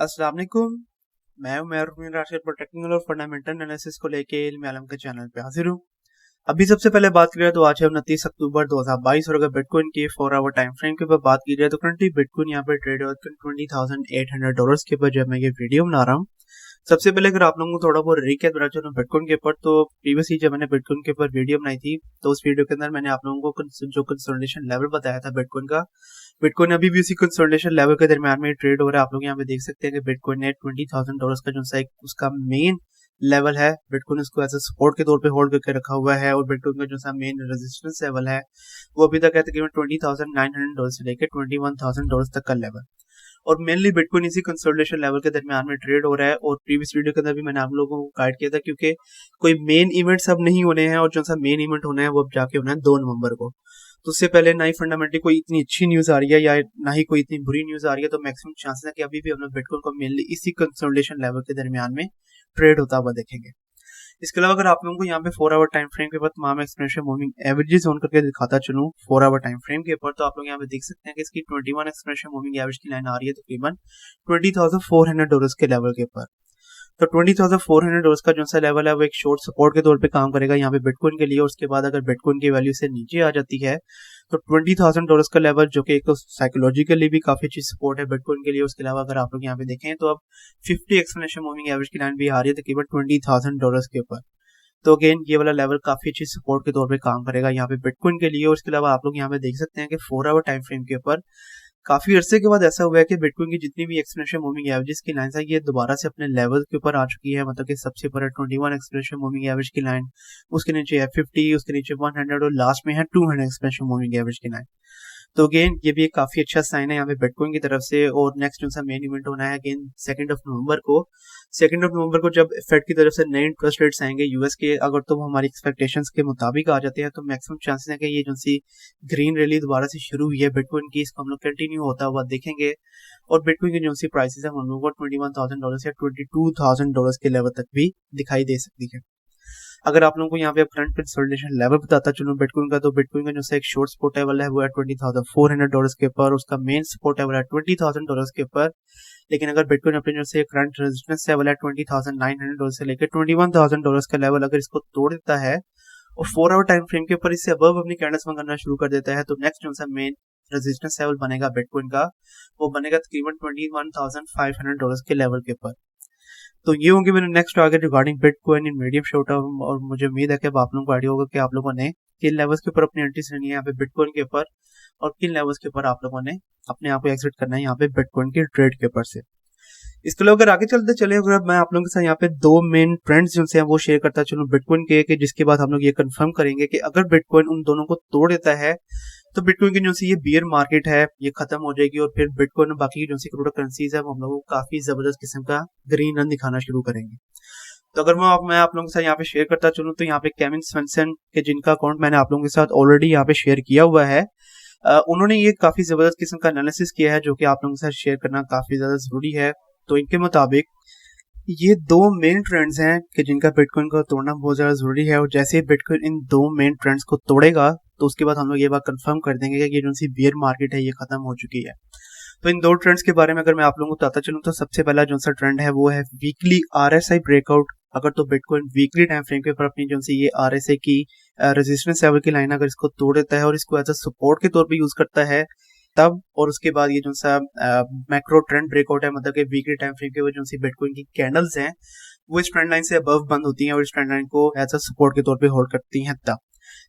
अस्सलाम वालेकुम। मैं उमर राशिद पर टेक्निकल और फंडामेंटल एनालिसिस को लेके इल्म आलम के चैनल पे हाजिर हूँ। अभी सबसे पहले बात करें तो आज है 29 अक्टूबर 2022 और अगर बिटकॉइन की 4 आवर टाइम फ्रेम के ऊपर बात की जाए तो करंटली बिटकॉइन यहाँ पे ट्रेड हो $20,800 के ऊपर जब मैं ये वीडियो बना रहा हूँ। सबसे पहले अगर आप लोगों को थोड़ा बहुत रिकैप देना चाहूँ बिटकॉइन के ऊपर, तो प्रीवियसली जब मैंने बिटकॉइन के ऊपर वीडियो बनाई थी तो उस वीडियो के अंदर मैंने आप लोगों को जो कंसोलिडेशन लेवल बताया था बिटकॉइन का, बिटकॉइन अभी भी उसी कंसोलिडेशन लेवल के दरमियान में ट्रेड हो रहा है। आप लोग यहाँ पे देख सकते हैं कि बिटकॉइन ने $20,000 का जो सा एक उसका मेन लेवल है, बिटकॉइन उसको एज ए सपोर्ट के तौर पे होल्ड करके रखा हुआ है और बिटकॉइन का जो सा मेन रेजिस्टेंस लेवल है वो अभी तक है तकरीबन $20,900 से लेकर $21,000 तक का लेवल। और मेनली बिटकॉइन इसी कंसोलिडेशन लेवल के दरमियान में ट्रेड हो रहा है। और प्रीवियस वीडियो के अंदर भी मैंने आप लोगों को गाइड किया था क्योंकि कोई मेन इवेंट्स अब नहीं होने हैं और जो सा मेन इवेंट होना है वो अब जाके होना है 2 नवंबर को। तो उससे पहले ना ही फंडामेंटली कोई इतनी अच्छी न्यूज आ रही है या ना ही कोई इतनी बुरी न्यूज आ रही है, तो मैक्सिमम चांसेस है कि अभी भी हम लोग बिटकॉइन को मेनली इसी कंसोलिडेशन लेवल के दरमियान में ट्रेड होता हुआ देखेंगे। इसके अलावा अगर आप लोगों को यहाँ पे 4 आवर टाइम फ्रेम के ऊपर तमाम एक्सपोनेंशियल मूविंग एवरेजेस ऑन करके दिखाता चलूं 4 आवर टाइम फ्रेम के ऊपर, तो आप लोग यहाँ पे देख सकते हैं कि इसकी 21 एक्सपोनेंशियल मूविंग एवरेज की लाइन आ रही है तकरीबन $20,400 के लेवल के ऊपर। तो $20,400 का जो सा लेवल है वो एक शॉर्ट सपोर्ट के तौर पे काम करेगा यहाँ पे बिटकॉइन के लिए। और उसके बाद अगर बिटकॉइन की वैल्यू से नीचे आ जाती है तो $20,000 का लेवल, जो कि एक तो साइकोलॉजिकली भी काफी अच्छी सपोर्ट है बिटकॉइन के लिए। उसके अलावा अगर आप लोग यहाँ पे देखें तो अब 50 एक्सपोनेंशियल मूविंग एवरेज की लाइन भी आ रही है तकरीबन $20,000 के ऊपर। तो अगेन ये वाला लेवल काफी अच्छी सपोर्ट के तौर पे काम करेगा यहाँ पे बिटकॉइन के लिए। और इसके अलावा आप लोग यहाँ पे देख सकते हैं कि 4 आवर टाइम फ्रेम के ऊपर काफी अरसे के बाद ऐसा हुआ है कि बिटकॉइन की जितनी भी एक्सपोनेंशियल मूविंग एवरेज की लाइन है ये दोबारा से अपने लेवल के ऊपर आ चुकी है। मतलब कि सबसे ऊपर है 21 एक्सपोनेंशियल मूविंग एवरेज की लाइन, उसके नीचे है 50, उसके नीचे 100 और लास्ट में है 200 एक्सपोनेंशियल मूविंग एवरेज की लाइन। तो अगेन ये भी एक काफी अच्छा साइन है यहाँ पे बिटकॉइन की तरफ से। और नेक्स्ट जो सा मेन इवेंट होना है अगेन 2 नवंबर को। 2 नवंबर को जब फेड की तरफ से नए इंटरेस्ट रेट्स आएंगे यूएस के, अगर तो वो हमारी एक्सपेक्टेशंस के मुताबिक आ जाते हैं तो मैक्सिमम चांसेस है कि ये जो सी ग्रीन रैली दोबारा से शुरू हुई है बिटकॉइन की, इसको हम लोग कंटिन्यू होता हुआ देखेंगे। और बिटकॉइन की जो सी प्राइसेस है हम लोगों को $21,000 या $22,000 के लेवल तक भी दिखाई दे सकती है। अगर आप लोगों को यहाँ पे करंट कंसोलिडेशन लेवल बताता चलूं बिटकॉइन का, तो बिटकॉइन का जो सा एक शॉर्ट सपोर्ट लेवल है वो है $20,400 के ऊपर, उसका मेन सपोर्ट लेवल है $20,000 के ऊपर। लेकिन अगर बिटकॉइन अपने जो से करंट रेजिस्टेंस लेवल है $20,900 से लेकर $21,000 का लेवल अगर इसको तोड़ देता है और 4 आवर टाइम फ्रेम के ऊपर इससे अबव अपनी कैंडल्स मंगाना शुरू कर देता है, तो नेक्स्ट जो सा मेन रेजिस्टेंस लेवल बनेगा बिटकॉइन का वो बनेगा तकरीबन $21,500 के लेवल के ऊपर। तो ये होंगे मेरे next target regarding bitcoin in medium short term. और मुझे उम्मीद है कि अब आप लोगों को आइडिया होगा कि आप लोगों ने किन लेवल्स के ऊपर अपनी एंट्रीज लेनी है यहाँ पे बिटकॉइन के ऊपर और किन लेवल्स के ऊपर आप लोगों ने अपने आप को एग्जिट करना है यहाँ पे बिटकॉइन के ट्रेड के ऊपर से। इसके अलावा अगर आगे चलते चले, अगर मैं आप लोगों के साथ यहाँ पे 2 मेन ट्रेंड्स जो हैं वो शेयर करता चलूं बिटकॉइन के, जिसके बाद हम लोग ये कंफर्म करेंगे कि अगर बिटकॉइन उन दोनों को तोड़ देता है तो बिटकॉइन की जो सी ये बियर मार्केट है ये खत्म हो जाएगी और फिर बिटकॉइन और बाकी जो सी क्रिप्टो करेंसीज है वो हम लोगों को काफी जबरदस्त किस्म का ग्रीन रन दिखाना शुरू करेंगे। तो अगर मैं आप लोगों के साथ यहाँ पे शेयर करता चलूं तो यहाँ पे केविन स्वेंसन के जिनका अकाउंट मैंने आप लोगों के साथ ऑलरेडी यहाँ पे शेयर किया हुआ है, उन्होंने ये काफी जबरदस्त किस्म का एनालिसिस किया है जो कि आप लोगों के साथ शेयर करना काफी ज्यादा जरूरी है। तो इनके मुताबिक ये 2 मेन ट्रेंड्स हैं कि जिनका बिटकॉइन को तोड़ना बहुत ज्यादा जरूरी है। और जैसे ही बिटकॉइन इन 2 मेन ट्रेंड्स को तोड़ेगा तो उसके बाद हम लोग ये बात कंफर्म कर देंगे कि ये जो सी बियर मार्केट है ये खत्म हो चुकी है। तो इन 2 ट्रेंड्स के बारे में अगर मैं आप लोगों को बताता चलूं तो सबसे पहला जो सा ट्रेंड है वो है वीकली आरएसआई ब्रेकआउट। अगर तो बिटकॉइन वीकली टाइम फ्रेम के ऊपर अपनी जो सी ये आरएसआई की रेजिस्टेंस लेवल की लाइन अगर इसको तोड़ देता है और इसको एज अ सपोर्ट के तौर पे यूज करता है तब, और उसके बाद ये जो सा मैक्रो ट्रेंड ब्रेकआउट है, मतलब कि वीकली टाइम फ्रेम के वो जो सी बिटकॉइन की कैंडल्स हैं वो इस ट्रेंड लाइन से अबव बंद होती हैं और इस ट्रेंड लाइन को एज अ सपोर्ट के तौर पे होल्ड करती हैं। तब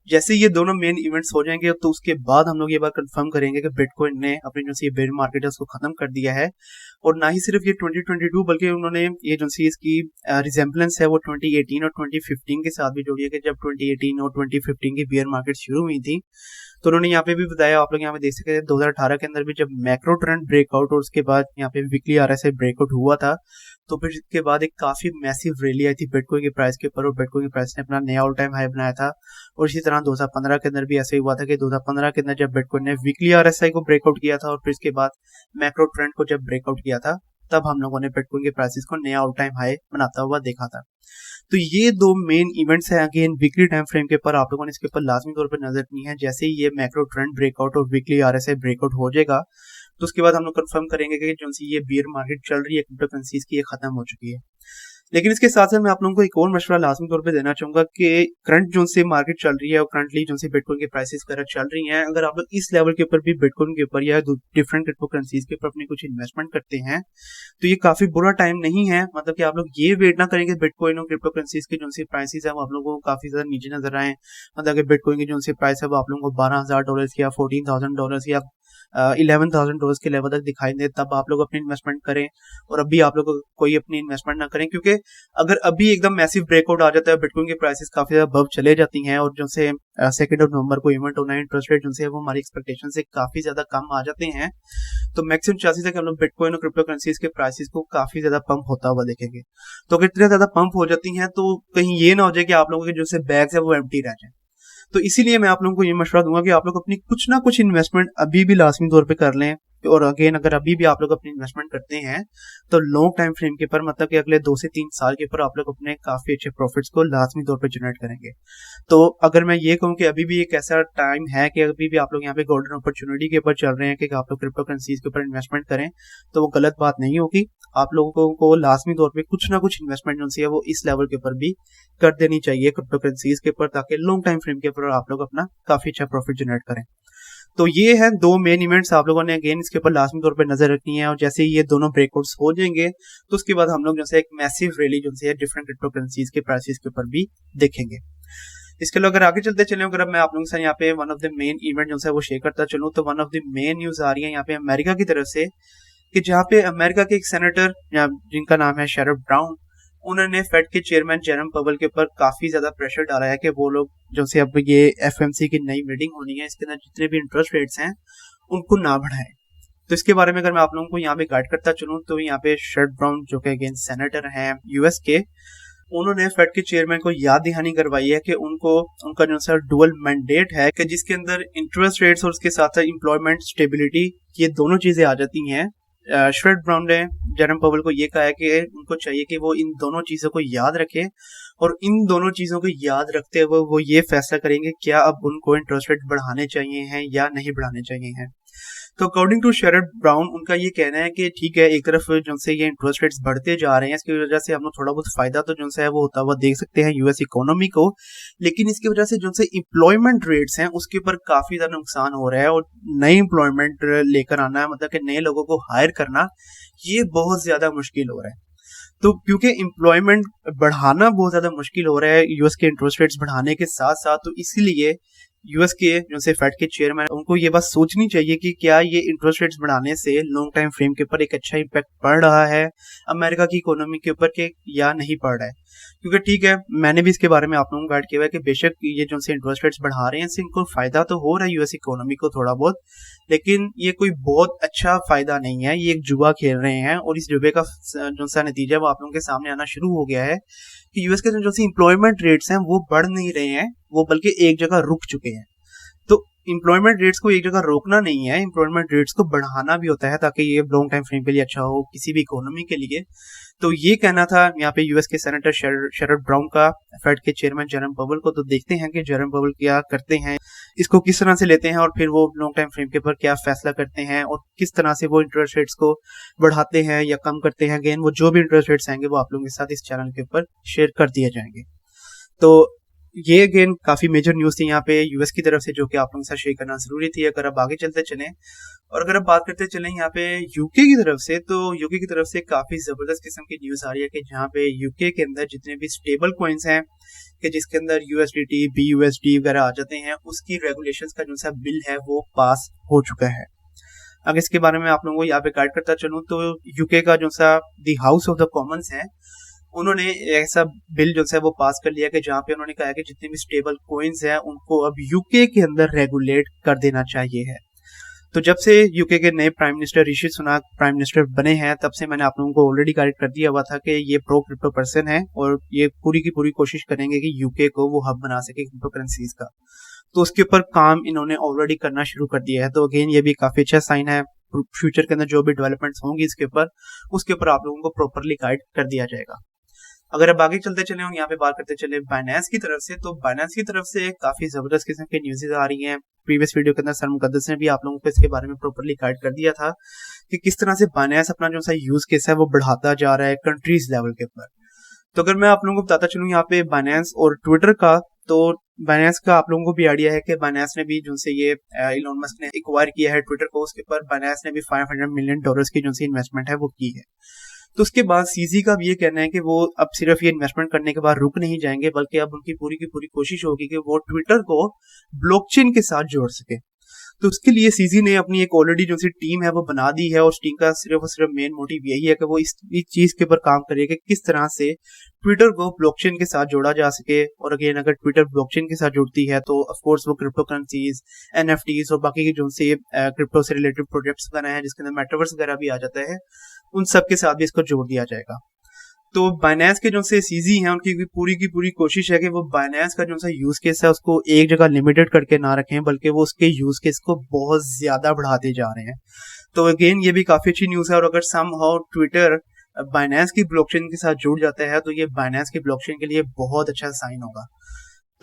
जैसे ये दोनों मेन इवेंट्स हो जाएंगे तो उसके बाद हम लोग ये बात कंफर्म करेंगे कि बिटकॉइन ने अपनी जो सी बेयर मार्केट है उसको खत्म कर दिया है। और ना ही सिर्फ ये 2022 बल्कि उन्होंने ये जो सी इसकी रिजेम्बलेंस है वो 2018 और 2015 के साथ भी जोड़ी है कि जब 2018 और 2015 की बेयर मार्केट शुरू हुई थी तो उन्होंने यहाँ पे भी बताया, आप लोग यहाँ पे देख सकते हैं 2018 के अंदर भी जब मैक्रो ट्रेंड ब्रेकआउट और उसके बाद यहाँ पे वीकली आरएसआई ब्रेकआउट हुआ था तो फिर इसके बाद एक काफी मैसिव रैली आई थी बिटकॉइन के प्राइस के ऊपर और बिटकॉइन के प्राइस ने अपना नया ऑल टाइम हाई बनाया था। और इसी तरह 2015 के अंदर भी ऐसे हुआ था कि 2015 के अंदर जब बिटकॉइन ने वीकली आरएसआई को ब्रेकआउट किया था और फिर इसके बाद मैक्रो ट्रेंड को जब ब्रेकआउट किया था तब हम लोगों ने बिटकॉइन के प्राइसेस को नया ऑल टाइम हाई बनाता हुआ देखा था। तो ये 2 मेन इवेंट्स हैं अगेन वीकली टाइम फ्रेम के ऊपर, आप लोगों ने इसके ऊपर लाजमी तौर पर नजर रखनी है। जैसे ही ये मैक्रो ट्रेंड ब्रेकआउट और वीकली आरएसआई ब्रेकआउट हो जाएगा तो उसके बाद हम लोग कंफर्म करेंगे कि जो सी ये बियर मार्केट चल रही है क्रिप्टो करेंसीज की, ये खत्म हो चुकी है। लेकिन इसके साथ साथ मैं आप लोगों को एक और मशवरा लाजमी तौर पे देना चाहूंगा कि करंट जो से मार्केट चल रही है और करंटली जो से बिटकॉइन के प्राइसेस वगैरह चल रही हैं, अगर आप लोग इस लेवल के ऊपर भी बिटकॉइन के ऊपर या डिफरेंट क्रिप्टो करेंसीज के ऊपर अपनी कुछ इन्वेस्टमेंट करते हैं तो ये काफी बुरा टाइम नहीं है। मतलब कि आप लोग ये वेट ना करेंगे बिटकॉइन और क्रिप्टो करेंसीज की जो सी प्राइसेस है वो आप लोगों को काफी ज्यादा नीचे नजर आए। मतलब कि बिटकॉइन की जो सी प्राइस है वो आप लोगों को $12,000 या $14,000 या $11,000 के लेवल तक दिखाई दे, तब आप लोग अपनी इन्वेस्टमेंट करें। और अभी आप लोग कोई अपनी इन्वेस्टमेंट ना करें, क्योंकि अगर अभी एकदम मैसिव ब्रेकआउट आ जाता है, बिटकॉइन की प्राइसेस काफी ज्यादा अबव चले जाती हैं और जो से 2 नवंबर को इवेंट होना है, इंटरेस्ट रेट जो है वो हमारी एक्सपेक्टेशन से काफी ज्यादा कम आ जाते हैं, तो मैक्सिमम चांसेस है कि हम लोग बिटकॉइन और क्रिप्टो करेंसीज के प्राइसेस को काफी ज्यादा पंप होता हुआ देखेंगे। तो अगर इतने ज्यादा पंप हो जाती हैं तो कहीं ये ना हो जाए कि आप लोगों के जो से बैग्स है वो एम्प्टी रह जाए। तो इसीलिए मैं आप लोगों को ये मशवरा दूंगा कि आप लोग अपनी कुछ ना कुछ इन्वेस्टमेंट अभी भी लाजमी तौर पे कर लें। और अगेन अगर अभी भी आप लोग अपनी इन्वेस्टमेंट करते हैं तो लॉन्ग टाइम फ्रेम के ऊपर, मतलब कि अगले 2 से 3 साल के ऊपर आप लोग अपने काफी अच्छे प्रॉफिट्स को लाजमी तौर पे जनरेट करेंगे। तो अगर मैं ये कहूँ कि अभी भी एक ऐसा टाइम है कि अभी भी आप लोग यहाँ पे गोल्डन अपॉर्चुनिटी के ऊपर चल रहे हैं कि आप लोग क्रिप्टो करेंसीज के ऊपर इन्वेस्टमेंट करें, तो वो गलत बात नहीं होगी। आप लोगों को लाजमी तौर पे कुछ ना कुछ इन्वेस्टमेंट जो है वो इस लेवल के ऊपर भी कर देनी चाहिए क्रिप्टो करेंसीज के ऊपर, ताकि लॉन्ग टाइम फ्रेम के ऊपर आप लोग अपना काफी अच्छा प्रॉफिट जनरेट करें। तो ये है 2 मेन इवेंट्स आप लोगों ने अगेन इसके ऊपर लाजमी तौर पर नजर रखनी है। और जैसे ये दोनों ब्रेकआउट्स हो जाएंगे तो उसके बाद हम लोग जैसे एक मैसिव रैली जो है डिफरेंट क्रिप्टो करेंसीज के प्राइसेस के ऊपर भी देखेंगे। इसके लिए अगर आगे चलते चले, अगर मैं आप लोगों से यहाँ पे one of the main event जो है वो शेयर करता चलूँ, तो one of the main news आ रही है यहाँ पे अमेरिका की तरफ से, कि जहाँ पे अमेरिका के एक सेनेटर जिनका नाम है शेरड ब्राउन, उन्होंने फेड के चेयरमैन जेरम पवेल के ऊपर काफी ज्यादा प्रेशर डाला है कि वो लोग जो से अब ये एफएमसी की नई मीटिंग होनी है, इसके अंदर जितने भी इंटरेस्ट रेट्स हैं उनको ना बढ़ाएं। तो इसके बारे में अगर मैं आप लोगों को यहाँ पे गाइड करता चलूँ, तो यहाँ पे शेरड ब्राउन जो कि अगेन सेनेटर हैं यूएस के, उन्होंने फेड के चेयरमैन को याद दहानी करवाई है कि उनका जो है डुअल मैंडेट है कि जिसके अंदर इंटरेस्ट रेट्स और उसके साथ साथ एम्प्लॉयमेंट स्टेबिलिटी, ये दोनों चीजें आ जाती हैं। शेरड ब्राउन ने जेरम पवेल को ये कहा है कि उनको चाहिए कि वो इन दोनों चीजों को याद रखें और इन दोनों चीजों को याद रखते हुए वो ये फैसला करेंगे क्या अब उनको इंटरेस्ट रेट बढ़ाने चाहिए हैं या नहीं बढ़ाने चाहिए हैं। तो अकॉर्डिंग टू शेरड ब्राउन, उनका ये कहना है कि ठीक है, एक तरफ जो से ये इंटरेस्ट रेट्स बढ़ते जा रहे हैं, इसकी वजह से हम लोग थोड़ा बहुत फायदा तो जो है वो होता हुआ देख सकते हैं यूएस इकोनॉमी को, लेकिन इसकी वजह से जो से एम्प्लॉयमेंट रेट्स हैं उसके ऊपर काफी ज्यादा नुकसान हो रहा है और नई एम्प्लॉयमेंट लेकर आना, मतलब कि नए लोगों को हायर करना, ये बहुत ज्यादा मुश्किल हो रहा है। तो क्योंकि एम्प्लॉयमेंट बढ़ाना बहुत ज्यादा मुश्किल हो रहा है यूएस के इंटरेस्ट रेट्स बढ़ाने के साथ साथ, तो इसीलिए यूएस के जो से फेड के चेयरमैन, उनको ये बात सोचनी चाहिए कि क्या ये इंटरेस्ट रेट्स बढ़ाने से लॉन्ग टाइम फ्रेम के ऊपर एक अच्छा इम्पैक्ट पड़ रहा है अमेरिका की इकोनॉमी के ऊपर के या नहीं पड़ रहा है। क्योंकि ठीक है, मैंने भी इसके बारे में आप लोगों को गाइड किया है कि बेशक ये जो से इंटरेस्ट रेट्स बढ़ा रहे हैं, इससे इनको फायदा तो हो रहा है यूएस इकोनॉमी को थोड़ा बहुत, लेकिन ये कोई बहुत अच्छा फायदा नहीं है, ये एक जुआ खेल रहे हैं। और इस जुबे का जो सा नतीजा वो आप लोगों के सामने आना शुरू हो गया है कि यूएस के जो सी एम्प्लॉयमेंट रेट्स हैं वो बढ़ नहीं रहे हैं, वो बल्कि एक जगह रुक चुके हैं। तो एम्प्लॉयमेंट रेट्स को एक जगह रोकना नहीं है, एम्प्लॉयमेंट रेट्स को बढ़ाना भी होता है ताकि ये लॉन्ग टाइम फ्रेम के लिए अच्छा हो किसी भी इकोनॉमी के लिए। तो ये कहना था यहाँ पे यूएस के सेनेटर शेरड ब्राउन का फेड के चेयरमैन जेरम पवेल को। तो देखते हैं कि जेरम पवेल क्या करते हैं, इसको किस तरह से लेते हैं और फिर वो लॉन्ग टाइम फ्रेम के ऊपर क्या फैसला करते हैं और किस तरह से वो इंटरेस्ट रेट्स को बढ़ाते हैं या कम करते हैं। अगेन वो जो भी इंटरेस्ट रेट्स आएंगे वो आप लोगों के साथ इस चैनल के ऊपर शेयर कर दिए जाएंगे। तो ये अगेन काफी मेजर न्यूज थी यहाँ पे यूएस की तरफ से, जो कि आप लोगों के साथ शेयर करना जरूरी थी। अगर अब आगे चलते चलें और अगर अब बात करते चलें यहाँ पे यूके की तरफ से, तो यूके की तरफ से काफी जबरदस्त किस्म की न्यूज आ रही है कि जहाँ पे यूके के अंदर जितने भी स्टेबल कॉइन्स हैं कि जिसके अंदर यूएसडीटी, बीयूएसडी वगैरह आ जाते हैं, उसकी रेगुलेशंस का जो सा बिल है वो पास हो चुका है। अगर इसके बारे में आप लोगों को यहाँ पे गाइड करता चलूँ, तो यूके का जो सा the house of the Commons है, उन्होंने ऐसा बिल जो है वो पास कर लिया कि जहाँ पे उन्होंने कहा कि जितने भी स्टेबल कॉइन्स हैं उनको अब यूके के अंदर रेगुलेट कर देना चाहिए है। तो जब से यूके के नए प्राइम मिनिस्टर ऋषि सुनाक प्राइम मिनिस्टर बने हैं, तब से मैंने आप लोगों को ऑलरेडी गाइड कर दिया हुआ था कि ये प्रो क्रिप्टो पर्सन है और ये पूरी की पूरी कोशिश करेंगे कि यूके को वो हब बना सके क्रिप्टो करेंसीज का। तो उसके ऊपर काम इन्होंने ऑलरेडी करना शुरू कर दिया है। तो अगेन ये भी काफी अच्छा साइन है, फ्यूचर के अंदर जो भी डेवलपमेंट्स होंगी इसके ऊपर, उसके ऊपर आप लोगों को प्रॉपरली गाइड कर दिया जाएगा। अगर अब आगे चलते चले और यहाँ पे बात करते चले बाइनेंस की तरफ से, तो बाइनेंस की तरफ से काफी जबरदस्त किस्म की न्यूज़ेस आ रही हैं। प्रीवियस वीडियो के अंदर सर मुकद्दस ने भी आप लोगों को इसके बारे में प्रॉपर्ली गाइड कर दिया था कि किस तरह से बाइनेंस अपना जो सा यूज केस है वो बढ़ाता जा रहा है कंट्रीज लेवल के ऊपर। तो अगर मैं आप लोगों को बताता चलूँ यहाँ पे बाइनेंस और ट्विटर का, तो बाइनेंस का आप लोगों को भी आइडिया है कि बाइनेंस ने भी जो से ये इलॉन मस्क ने एक्वायर किया है ट्विटर को, उसके ऊपर बाइनेंस ने भी $500 मिलियन की जो सी इन्वेस्टमेंट है वो की है। तो उसके बाद सीजी का भी ये कहना है कि वो अब सिर्फ ये इन्वेस्टमेंट करने के बाद रुक नहीं जाएंगे, बल्कि अब उनकी पूरी की पूरी कोशिश होगी कि वो ट्विटर को ब्लॉकचेन के साथ जोड़ सके। तो उसके लिए सीजी ने अपनी एक ऑलरेडी जो सी टीम है वो बना दी है, और उस टीम का सिर्फ और सिर्फ मेन मोटिव यही है कि वो इस चीज के ऊपर काम करे कि किस तरह से ट्विटर को ब्लॉकचेन के साथ जोड़ा जा सके। और अगेन अगर ट्विटर ब्लॉकचेन के साथ जुड़ती है तो ऑफ कोर्स वो क्रिप्टो करेंसीज, एनएफटीज और बाकी की जो से क्रिप्टो से रिलेटेड प्रोजेक्ट्स वगैरह हैं जिसके अंदर मेटावर्स वगैरह भी आ जाता है, उन सब के साथ भी इसको जोड़ दिया जाएगा। तो बाइनेंस के जो से सीजी हैं उनकी पूरी की पूरी कोशिश है कि वो बाइनेंस का जो सा यूज केस है उसको एक जगह लिमिटेड करके ना रखें, बल्कि वो उसके यूज केस को बहुत ज्यादा बढ़ाते जा रहे हैं। तो अगेन ये भी काफी अच्छी न्यूज है, और अगर समहाउ ट्विटर बाइनेंस की ब्लॉकचेन के साथ जुड़ जाता है तो ये बाइनेंस की ब्लॉकचेन के लिए बहुत अच्छा साइन होगा।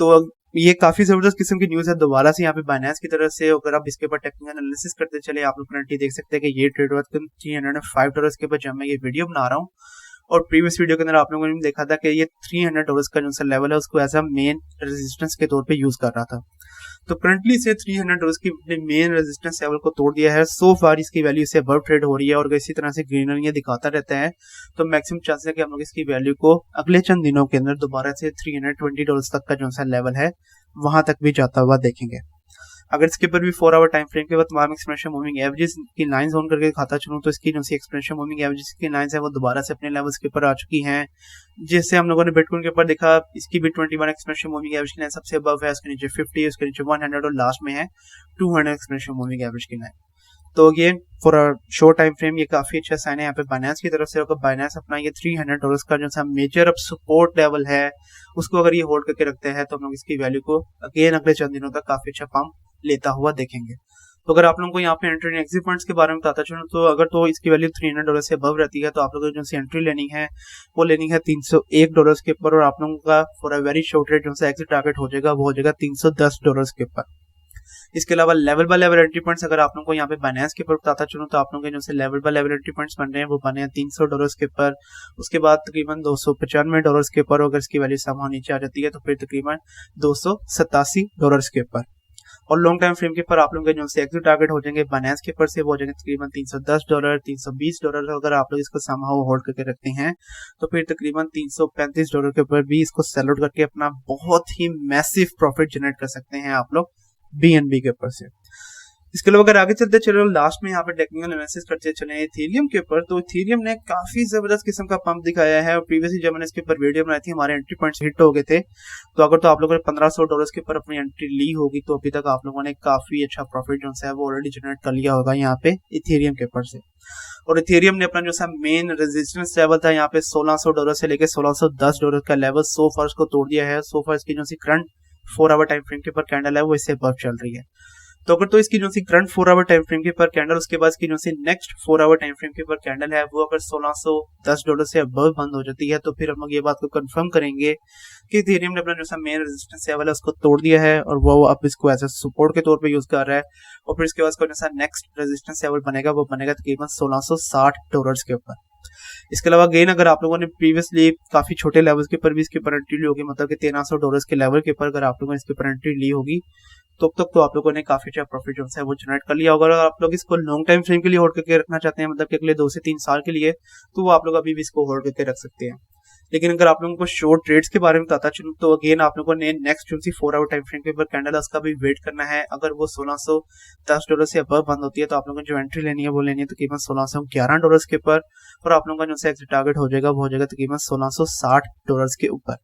तो ये काफी जबरदस्त किस्म की न्यूज है दोबारा से यहाँ पे बाइनेंस की तरफ से। अगर आप इसके ऊपर टेक्निकल एनालिसिस करते चले, आप लोग करंटली देख सकते हैं कि ये ट्रेड वर्थ $305 के ऊपर जब मैं ये वीडियो बना रहा हूँ, और प्रीवियस वीडियो के अंदर आप लोगों ने देखा था कि ये $300 का जो सा लेवल है उसको एज अ मेन रेजिस्टेंस के तौर पे यूज कर रहा था। तो करंटली से $300 की अपने मेन रेजिस्टेंस लेवल को तोड़ दिया है। सो फार इसकी वैल्यू से अबव ट्रेड हो रही है, और अगर इसी तरह से ग्रीनरी दिखाता रहता है तो मैक्सिमम चांस है कि हम लोग इसकी वैल्यू को अगले चंद दिनों के अंदर दोबारा से $320 तक का जो सा लेवल है वहां तक भी जाता हुआ देखेंगे। अगर इसके ऊपर भी 4 आवर टाइम फ्रेम के बाद तमाम एक्सपोनेंशियल मूविंग एवरेजेस की लाइंस ऑन करके खाता चलूं, तो इसकी जो सी एक्सपोनेंशियल मूविंग एवरेजेस की लाइंस है वो दोबारा से अपने लेवल्स के ऊपर आ चुकी हैं। जिससे हम लोगों ने बिटकॉइन के ऊपर देखा, इसकी भी 21 एक्सपोनेंशियल मूविंग एवरेज की लाइन सबसे अबव है, उसके नीचे 50, उसके नीचे 100 और लास्ट में है 200 एक्सपोनेंशियल मूविंग एवरेज की लाइन। तो again for a short time frame ये काफी अच्छा साइन है यहाँ पे बाइनेंस की तरफ से। अगर बाइनेंस अपना ये $300 का जो सा मेजर अब सपोर्ट लेवल है उसको अगर ये होल्ड करके रखते हैं तो हम लोग इसकी वैल्यू को अगेन अगले चंद दिनों तक काफी अच्छा पंप लेता हुआ देखेंगे। तो अगर आप लोगों को यहाँ पे एंट्री एंड एग्जिट पॉइंट्स के बारे में बताता चलूं, तो अगर तो इसकी वैल्यू $300 से अबव रहती है तो आप लोगों को जो सी एंट्री लेनी है वो लेनी है $301 के ऊपर, और आप लोगों का for a very short rate जो सा एग्जिट टारगेट हो जाएगा वो हो जाएगा $310 के ऊपर। इसके अलावा level by level entry points अगर आप लोगों को यहाँ पे बाइनेंस के ऊपर बताता चलूं, तो आप लोगों के जो से level by level entry points बन रहे हैं वो बने हैं $300 के ऊपर, उसके बाद तकरीबन $295 के ऊपर, अगर इसकी वैल्यू सामान नीचे आ जाती है तो फिर तकरीबन $287 के ऊपर। और लॉन्ग टाइम फ्रेम के ऊपर आप लोगों के जो से एग्जिट टारगेट हो जाएंगे बाइनेंस के ऊपर से वो हो जाएंगे तकरीबन $310, $320। अगर आप लोग इसको समहाउ होल्ड करके रखते हैं तो फिर तकरीबन $335 के ऊपर भी इसको सेल आउट करके अपना बहुत ही मैसिव प्रॉफिट जनरेट कर सकते हैं आप लोग BNB के ऊपर से। इसके अलावा अगर आगे चलते चले लास्ट में यहाँ पे टेक्निकल एनालिसिस करते चले इथेरियम के ऊपर, तो इथेरियम ने काफी जबरदस्त किस्म का पंप दिखाया है, और प्रीवियसली जब मैंने इसके ऊपर वीडियो बनाई थी हमारे एंट्री पॉइंट्स हिट हो गए थे। तो अगर तो आप लोगों ने $1500 के ऊपर अपनी एंट्री ली होगी तो अभी तक आप लोगों ने काफी अच्छा प्रॉफिट जो है वो ऑलरेडी जनरेट कर लिया होगा यहाँ पे इथेरियम के ऊपर से। और इथेरियम ने अपना जो सा मेन रेजिस्टेंस लेवल था यहाँ पे $1600 से लेकर $1610 का लेवल सो फार को तोड़ दिया है। सो फार इसकी जो सी करंट 4 आवर टाइम फ्रेम के ऊपर कैंडल है वो इससे अबव चल रही है। तो अगर तो इसकी जो सी करंट 4 आवर टाइम फ्रेम के ऊपर कैंडल, उसके बाद इसकी जो सी नेक्स्ट 4 आवर टाइम फ्रेम के ऊपर कैंडल है वो अगर $1610 से अबव बंद हो जाती है तो फिर हम लोग ये बात को कंफर्म करेंगे कि इथेरियम ने अपना जो सा मेन रेजिस्टेंस लेवल है उसको तोड़ दिया है, और वो अब इसको एज ए सपोर्ट के तौर पे यूज कर रहा है। और फिर इसके बाद इसका जो सा नेक्स्ट रेजिस्टेंस लेवल बनेगा वो बनेगा तकरीबन $1660 के ऊपर। इसके अलावा अगेन अगर आप लोगों ने प्रीवियसली काफी छोटे लेवल्स के ऊपर भी इसके ऊपर एंट्री ली होगी, मतलब कि $1300 के लेवल के ऊपर अगर आप लोगों ने इसके ऊपर एंट्री ली होगी तो तक तो आप लोगों ने काफी अच्छा प्रॉफिट जो है वो जनरेट कर लिया होगा। अगर आप लोग इसको लॉन्ग टाइम फ्रेम के लिए होल्ड करके रखना चाहते हैं, मतलब कि अगले 2 से 3 साल के लिए, तो वो आप लोग अभी भी इसको होल्ड करके रख सकते हैं। लेकिन अगर आप लोगों को शॉर्ट ट्रेड्स के बारे में बताता चलूं, तो अगेन आप लोगों ने नेक्स्ट जो सी 4 आवर टाइम फ्रेम के ऊपर कैंडल है उसका भी वेट करना है। अगर वो $1610 से अबव बंद होती है तो आप लोगों को जो एंट्री लेनी है वो लेनी है तकरीबन $1611 के ऊपर, और आप लोगों का जो सा एग्जिट टारगेट हो जाएगा वो हो जाएगा तकरीबन $1660 के ऊपर।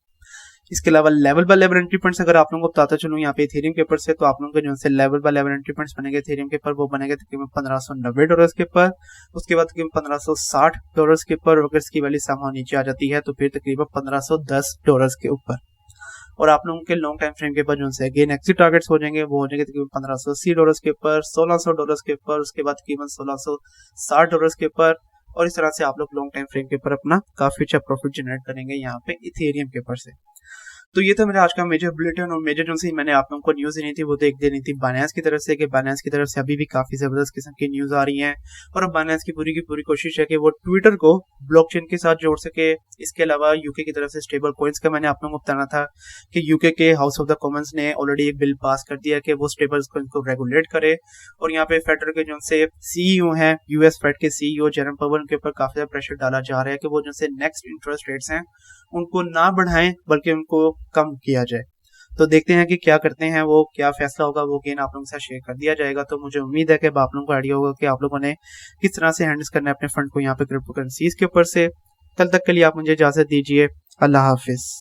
इसके अलावा level by level entry points अगर आप लोगों को बताता चलूं यहाँ पे इथेरियम के ऊपर से, तो आप लोगों के जो से level by level entry points बनेंगे इथेरियम के ऊपर वो बनेंगे तकरीबन $1590 के ऊपर, उसके बाद तकरीबन $1560 के ऊपर। अगर इसकी वैल्यू सामान नीचे आ जाती है तो फिर तकरीबन $1510 के ऊपर। और आप लोगों के लॉन्ग टाइम फ्रेम के ऊपर जो है अगेन एग्जिट टारगेट्स हो जाएंगे वो हो जाएंगे तकरीबन $1580 के ऊपर, $1600 के ऊपर, उसके बाद तकरीबन $1660 के ऊपर, और इस तरह से आप लोग लॉन्ग टाइम फ्रेम के ऊपर अपना काफी अच्छा प्रॉफिट जनरेट करेंगे यहाँ पे इथेरियम के ऊपर से। तो ये था मेरा आज का मेजर बुलेटिन, और मेजर जो सी मैंने आप लोगों को न्यूज देनी थी वो तो एक देनी थी बाइनेंस की तरफ से, कि बाइनेंस की तरफ से अभी भी काफी जबरदस्त किस्म की न्यूज आ रही हैं, और अब बाइनेंस की पूरी कोशिश है कि वो ट्विटर को ब्लॉकचेन के साथ जोड़ सके। इसके अलावा यूके की तरफ से स्टेबल कॉइन्स का मैंने आप लोगों को बताना था कि यूके के हाउस ऑफ द कॉमन्स ने ऑलरेडी एक बिल पास कर दिया कि वो स्टेबल कॉइन्स को रेगुलेट करे, और यहाँ पे फेडरल के जो से सीईओ हैं, यूएस फेड के सीईओ जेरम पावर के ऊपर काफी ज्यादा प्रेशर डाला जा रहा है कि वो जो से नेक्स्ट इंटरेस्ट रेट्स हैं उनको ना बढ़ाएं बल्कि उनको कम किया जाए। तो देखते हैं कि क्या करते हैं, वो क्या फैसला होगा, वो गेन आप लोगों के साथ शेयर कर दिया जाएगा। तो मुझे उम्मीद है कि अब आप लोगों को आइडिया होगा कि आप लोगों ने किस तरह से हैंडल करना है अपने फंड को यहाँ पे क्रिप्टो करेंसीज के ऊपर से। कल तक के लिए आप मुझे इजाजत दीजिए। अल्लाह हाफिज।